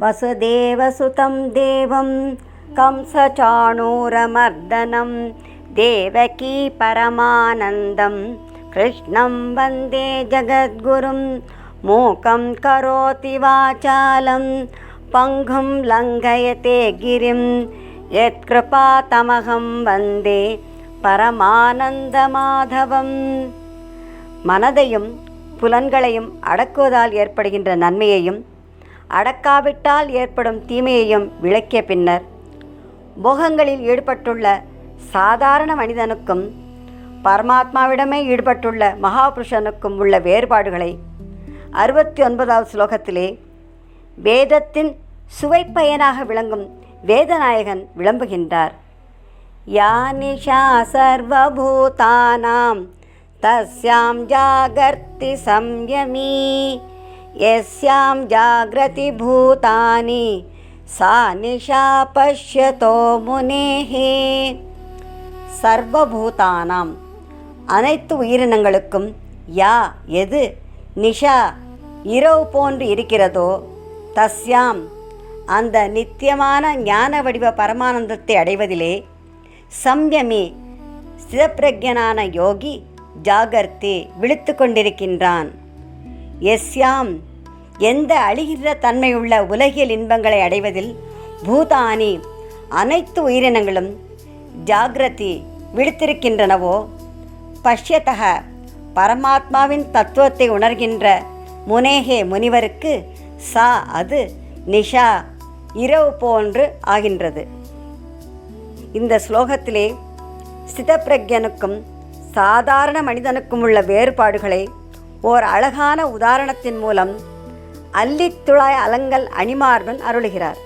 वसुदेवसुतं देवं कंसचाणूरमर्दनं देवकी परमानन्दं कृष्णं वन्दे जगद्गुरुं मूकं करोति वाचालं पङ्गुं लङ्घयते गिरिं यत्कृपातमहं वन्दे பரமானந்தமாதவம். மனதையும் புலன்களையும் அடக்குவதால் ஏற்படுகின்ற நன்மையையும் அடக்காவிட்டால் ஏற்படும் தீமையையும் விளக்கிய பின்னர் போகங்களில் ஈடுபட்டுள்ள சாதாரண மனிதனுக்கும் பரமாத்மாவிடமே ஈடுபட்டுள்ள மகாபுருஷனுக்கும் உள்ள வேறுபாடுகளை 69வது ஸ்லோகத்திலே வேதத்தின் சுவைப்பயனாக விளங்கும் வேதநாயகன் விளம்புகின்றார். யா நிஷா சர்வபூதானாம் தஸ்யாம் ஜாகர்த்தி சம்யமீ யஸ்யாம் ஜாக்ரதி பூதானி சா நிஷா பஷ்யதோ முனேஹே. சர்வபூதானாம் அனைத்து உயிரினங்களுக்கும் யா எது நிஷா இரவு போன்று இருக்கிறதோ தஸ்யாம் அந்த நித்தியமான ஞான வடிவ பரமானந்தத்தை அடைவதிலே சம்யமி ஸ்திதப்பிரஜனான யோகி ஜாகர்த்தி விழித்து கொண்டிருக்கின்றான். எஸ்யாம் எந்த அழிகின்ற தன்மையுள்ள உலகியல் இன்பங்களை அடைவதில் பூதானி அனைத்து உயிரினங்களும் ஜாகிரதி விழித்திருக்கின்றனவோ பஷ்யதக பரமாத்மாவின் தத்துவத்தை உணர்கின்ற முனேகே முனிவருக்கு சா அது நிஷா இரவு போன்று ஆகின்றது. இந்த ஸ்லோகத்திலே ஸ்திதப்பிரஜனுக்கும் சாதாரண மனிதனுக்கும் உள்ள வேறுபாடுகளை ஓர் அழகான உதாரணத்தின் மூலம் அல்லித்துழாய் அலங்கல் அணிமார்பன் அருளுகிறார்.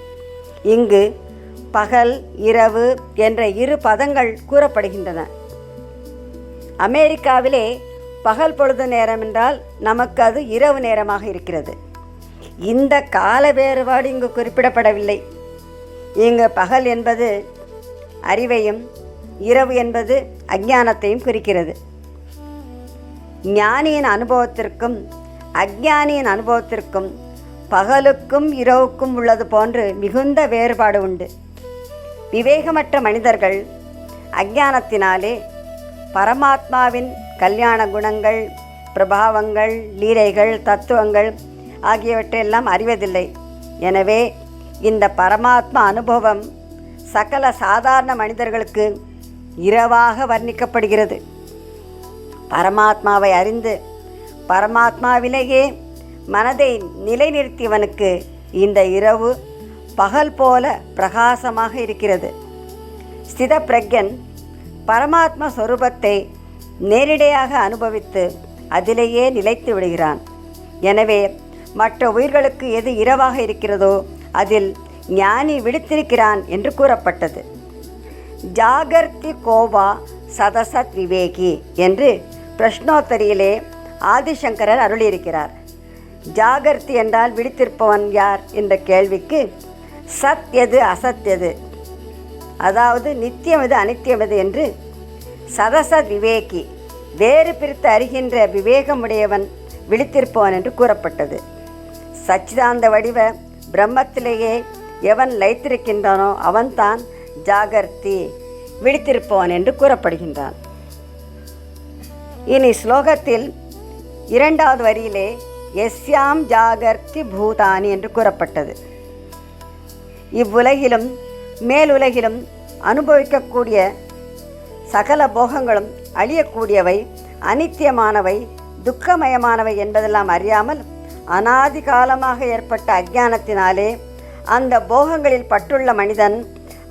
இங்கு பகல் இரவு என்ற இரு பதங்கள் கூறப்படுகின்றன. அமெரிக்காவிலே பகல் பொழுது நேரம் என்றால் நமக்கு அது இரவு நேரமாக இருக்கிறது. இந்த கால வேறுபாடு இங்கு குறிப்பிடப்படவில்லை. இங்கு பகல் என்பது அறிவையும் இரவு என்பது அஞ்ஞானத்தையும் குறிக்கிறது. ஞானியின் அனுபவத்திற்கும் அஞ்ஞானியின் அனுபவத்திற்கும் பகலுக்கும் இரவுக்கும் உள்ளது போன்று மிகுந்த வேறுபாடு உண்டு. விவேகமற்ற மனிதர்கள் அஞ்ஞானத்தினாலே பரமாத்மாவின் கல்யாண குணங்கள், பிரபாவங்கள், லீலைகள், தத்துவங்கள் ஆகியவற்றையெல்லாம் அறிவதில்லை. எனவே இந்த பரமாத்மா அனுபவம் சகல சாதாரண மனிதர்களுக்கு இரவாக வர்ணிக்கப்படுகிறது. பரமாத்மாவை அறிந்து பரமாத்மாவிலேயே மனதை நிலைநிறுத்தியவனுக்கு இந்த இரவு பகல் போல பிரகாசமாக இருக்கிறது. ஸ்திதப்பிரஜன் பரமாத்ம ஸ்வரூபத்தை நேரிடையாக அனுபவித்து அதிலேயே நிலைத்து விடுகிறான். எனவே மற்ற உயிர்களுக்கு எது இரவாக இருக்கிறதோ அதில் ஞானி விழித்திருக்கிறான் என்று கூறப்பட்டது. ஜாகர்த்தி கோவா சதசத் விவேகி என்று பிரஷ்னோத்தரியிலே ஆதிசங்கரர் அருளியிருக்கிறார். ஜாகர்த்தி என்றால் விழித்திருப்பவன் யார் என்ற கேள்விக்கு சத் எது அசத் எது, அதாவது நித்தியம் எது அனித்தியம் எது என்று சதசத் விவேகி வேறு பிரித்து அறிகின்ற விவேகமுடையவன் விழித்திருப்பவன் என்று கூறப்பட்டது. சச்சிதாந்த வடிவ பிரம்மத்திலேயே எவன் லயித்திருக்கின்றானோ அவன்தான் ஜாகர்த்தி விழித்திருப்பவன் என்று கூறப்படுகின்றான். இனி ஸ்லோகத்தில் 2வது வரியிலே எஸ்யாம் ஜாகர்த்தி பூதானி என்று கூறப்பட்டது. இவ்வுலகிலும் மேலுலகிலும் அனுபவிக்கக்கூடிய சகல போகங்களும் அழியக்கூடியவை, அனித்தியமானவை, துக்கமயமானவை என்பதெல்லாம் அறியாமல் அனாதி காலமாக ஏற்பட்ட அஞ்ஞானத்தினாலே அந்த போகங்களில் பற்றுள்ள மனிதன்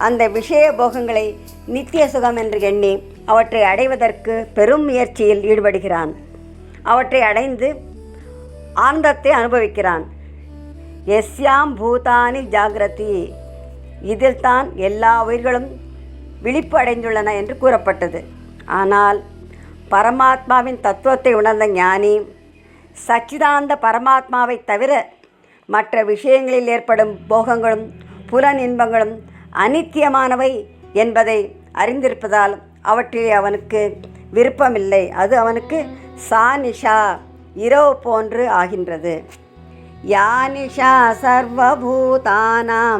அந்த விஷய போகங்களை நித்திய சுகம் என்று எண்ணி அவற்றை அடைவதற்கு பெரும் முயற்சியில் ஈடுபடுகிறான். அவற்றை அடைந்து ஆனந்தத்தை அனுபவிக்கிறான். எஸ்யாம் பூதானி ஜாகிரதி, இதில் தான் எல்லா உயிர்களும் விழிப்பு அடைந்துள்ளன என்று கூறப்பட்டது. ஆனால் பரமாத்மாவின் தத்துவத்தை உணர்ந்த ஞானி சச்சிதானந்த பரமாத்மாவை தவிர மற்ற விஷயங்களில் ஏற்படும் போகங்களும் புலன் இன்பங்களும் அனித்தியமானவை என்பதை அறிந்திருப்பதால் அவற்றில் அவனுக்கு விருப்பமில்லை. அது அவனுக்கு சாநிஷா இரவு போன்று ஆகின்றது. या निशा सर्वभूतानां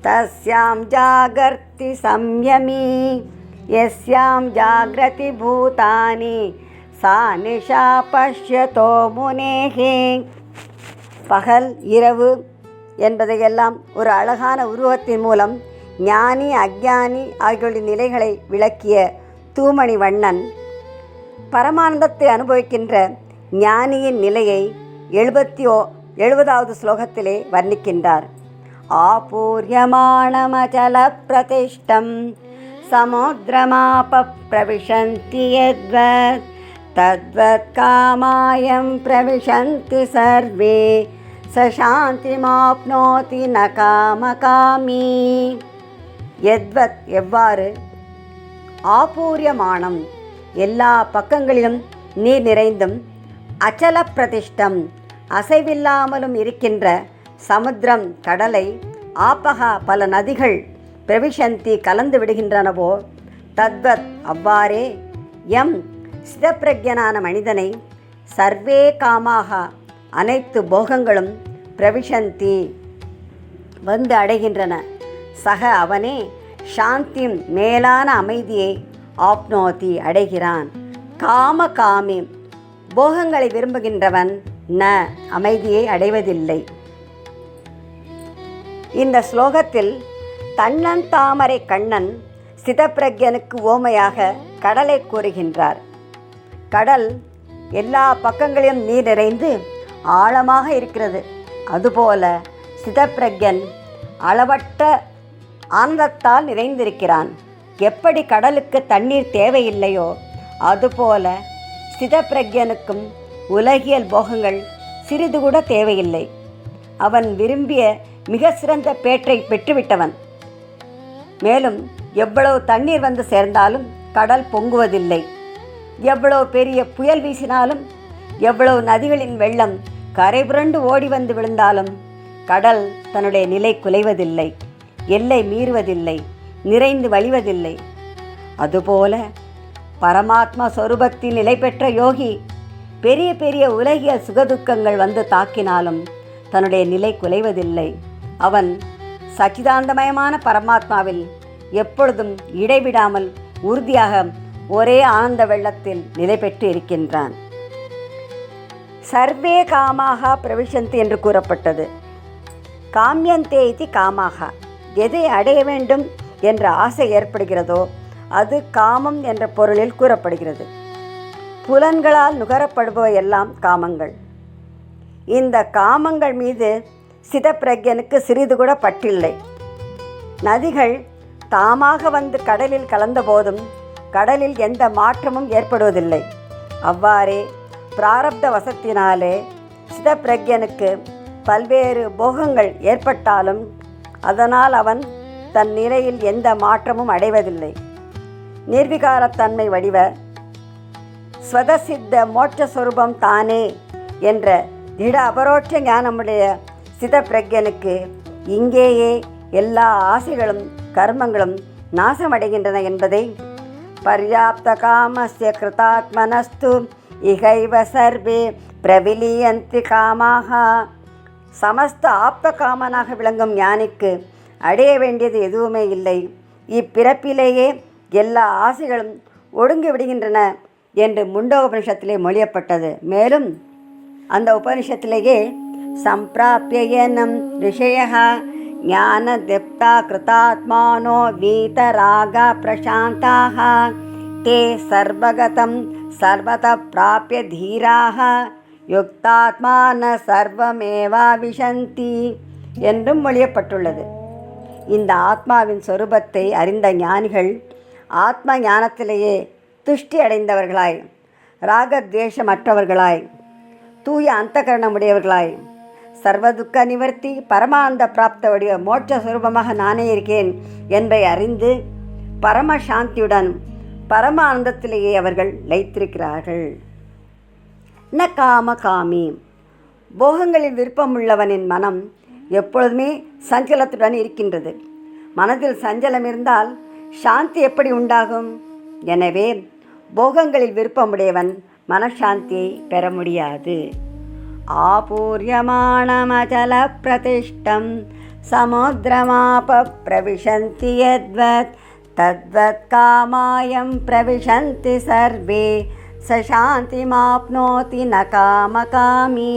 तस्यां जागर्ति संयमी यस्यां जाग्रति भूतानि सा निशा पश्यतो मुनेः. பகல் இரவு என்பதையெல்லாம் ஒரு அழகான உருவத்தின் மூலம் ஞானி அஞ்ஞானி ஆகியோரின் நிலைகளை விளக்கிய தூமணி வண்ணன் பரமானந்தத்தை அனுபவிக்கின்ற ஞானியின் நிலையை 70வது ஸ்லோகத்திலே வர்ணிக்கின்றார். ஆபூர்யமாணமச்சல பிரதிஷ்டம் சமுத்திரமாப பிரவிஷந்தி யத்வத் தத்வத் காமாயம் பிரவிஷந்தி சர்வே சசாந்திமாப்னோதி ந காமகாமி. யத்வத் எவ்வாறு, ஆபூர்யமானம் எல்லா பக்கங்களிலும் நீர் நிறைந்தும், அச்சல பிரதிஷ்டம் அசைவில்லாமலும் இருக்கின்ற சமுத்திரம் கடலை, ஆபகா பல நதிகள், பிரவிஷந்தி கலந்து விடுகின்றனவோ, தத்வத் அவ்வாறே எம் சிதப்பிரக்ஞனான மனிதனை சர்வே காமாக அனைத்து போகங்களும் பிரவிஷந்தி வந்து அடைகின்றன, சக அவனே சாந்தி மேலான அமைதியை ஆப்னோதி அடைகிறான். காம காமி போகங்களை விரும்புகின்றவன் ந அமைதியை அடைவதில்லை. இந்த ஸ்லோகத்தில் தன்னந்தாமரை கண்ணன் சிதப்பிரக்ஞனுக்கு ஓமையாக கடலை கூறுகின்றார். கடல் எல்லா பக்கங்களிலும் நீர் நிறைந்து ஆழமாக இருக்கிறது. அதுபோல சிதப்பிரக்ஞன் அளவற்ற ஆனந்தத்தால் நிறைந்திருக்கிறான். எப்படி கடலுக்கு தண்ணீர் தேவையில்லையோ அதுபோல சிதப்பிரக்ஞனுக்கும் உலகியல் போகங்கள் சிறிது கூட தேவையில்லை. அவன் விரும்பிய மிக சிறந்த பேற்றை பெற்றுவிட்டவன். மேலும் எவ்வளவு தண்ணீர் வந்து சேர்ந்தாலும் கடல் பொங்குவதில்லை. எவ்வளவு பெரிய புயல் வீசினாலும், எவ்வளவு நதிகளின் வெள்ளம் கரை புரண்டு ஓடி வந்து விழுந்தாலும் கடல் தன்னுடைய நிலை குலைவதில்லை, எல்லை மீறுவதில்லை, நிறைந்து வழிவதில்லை. அதுபோல பரமாத்மா சொரூபத்தில் நிலை பெற்ற யோகி பெரிய பெரிய உலகிய சுகதுக்கங்கள் வந்து தாக்கினாலும் தன்னுடைய நிலை குலைவதில்லை. அவன் சச்சிதானந்தமயமான பரமாத்மாவில் எப்பொழுதும் இடைவிடாமல் உறுதியாக ஒரே ஆனந்த வெள்ளத்தில் நிலை பெற்று இருக்கின்றான். சர்வே காமாக பிரவிஷந்தி என்று கூறப்பட்டது. காமியந்தே இதி காமாக, எதை அடைய வேண்டும் என்ற ஆசை ஏற்படுகிறதோ அது காமம் என்ற பொருளில் கூறப்படுகிறது. புலன்களால் நுகரப்படுபவை எல்லாம் காமங்கள். இந்த காமங்கள் மீது சிதப்பிரக்ஞனுக்கு சிறிது கூட பற்றில்லை. நதிகள் தாமாக வந்து கடலில் கலந்தபோதும் கடலில் எந்த மாற்றமும் ஏற்படுவதில்லை. அவ்வாறே பிராரப்த வசத்தினாலே சிதப்பிரக்ஞனுக்கு பல்வேறு போகங்கள் ஏற்பட்டாலும் அதனால் அவன் தன் நிலையில் எந்த மாற்றமும் அடைவதில்லை. நிர்விகாரத்தன்மை வடிவ ஸ்வதசித்த மோட்சஸ்வரூபம் தானே என்ற திட அபரோட்ச ஞானமுடைய சிதப்பிரக்ஞனுக்கு இங்கேயே எல்லா ஆசைகளும் கர்மங்களும் நாசமடைகின்றன என்பதை பர்யாப்த காமஸ்ய கிருதாத்மனஸ்து இகைவ சர்வே பிரவிலியந்தி காமாக. சமஸ்த ஆப்த காமனாக விளங்கும் ஞானிக்கு அடைய வேண்டியது எதுவுமே இல்லை. இப்பிறப்பிலேயே எல்லா ஆசைகளும் ஒடுங்கி விடுகின்றன என்று முண்டோபனிஷத்திலே மொழியப்பட்டது. மேலும் அந்த உபனிஷத்திலேயே சம்பிராப்யனம் ரிஷயா ஞான திப்தா கிருதாத்மானோ வீதராக பிரசாந்தாக தே சர்வகதம் சர்வத பிராப்ய தீராக யுக்தாத்மான சர்வமேவா விஷந்தி என்றும் மொழியப்பட்டுள்ளது. இந்த ஆத்மாவின் சொரூபத்தை அறிந்த ஞானிகள் ஆத்ம ஞானத்திலேயே துஷ்டி அடைந்தவர்களாய், ராகத்வேஷமற்றவர்களாய், தூய அந்தகரணமுடையவர்களாய், சர்வதுக்க நிவர்த்தி பரமானந்த பிராப்த வடிவ மோட்ச சுரூபமாக நானே இருக்கேன் என்பதை அறிந்து பரமசாந்தியுடன் பரமானந்தத்திலேயே அவர்கள் லயித்திருக்கிறார்கள். ந காம காமி, போகங்களில் விருப்பமுள்ளவனின் மனம் எப்பொழுதுமே சஞ்சலத்துடன் இருக்கின்றது. மனதில் சஞ்சலம் இருந்தால் சாந்தி எப்படி உண்டாகும்? எனவே போகங்களில் விருப்பமுடையவன் மனசாந்தியை பெற முடியாது. आपूर्यमाणमचलप्रतिष्ठं समुद्रमापः प्रविशन्ति यद्वत् तद्वत् कामायं प्रविशन्ति सर्वे स शान्तिमाप्नोति न कामकामी।